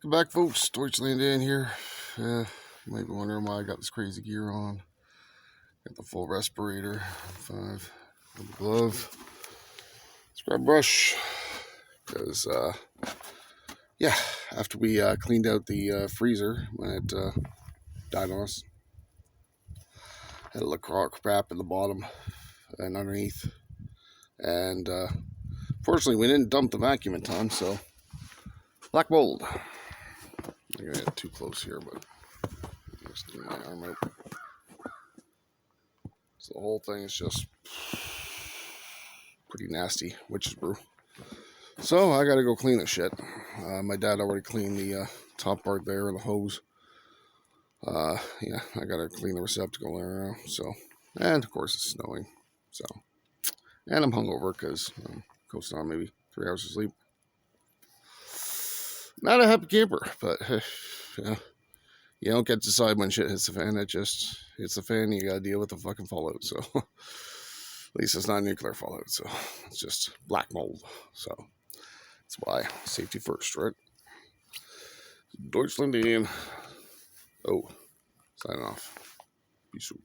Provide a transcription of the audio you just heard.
Welcome back, folks. Deutschland in here. You might be wondering why I got this crazy gear on. Got the full respirator, 5, the glove, scrub brush. Because, yeah, after we cleaned out the freezer when it died on us, had a little crap in the bottom and underneath. And fortunately, we didn't dump the vacuum in time, so black mold. I'm gonna get too close here, but just get my arm out. So the whole thing is just pretty nasty, witch's brew. So I gotta go clean this shit. My dad already cleaned the top part there, the hose. Yeah, I gotta clean the receptacle there now. So, and of course it's snowing. So, and I'm hungover because I'm coasting on maybe 3 hours of sleep. Not a happy camper, but yeah, you don't get to decide when shit hits the fan. It just hits the fan. You gotta deal with the fucking fallout. So, at least it's not nuclear fallout. So it's just black mold. So that's why safety first, right? Deutschland in. Oh, sign off. Peace out.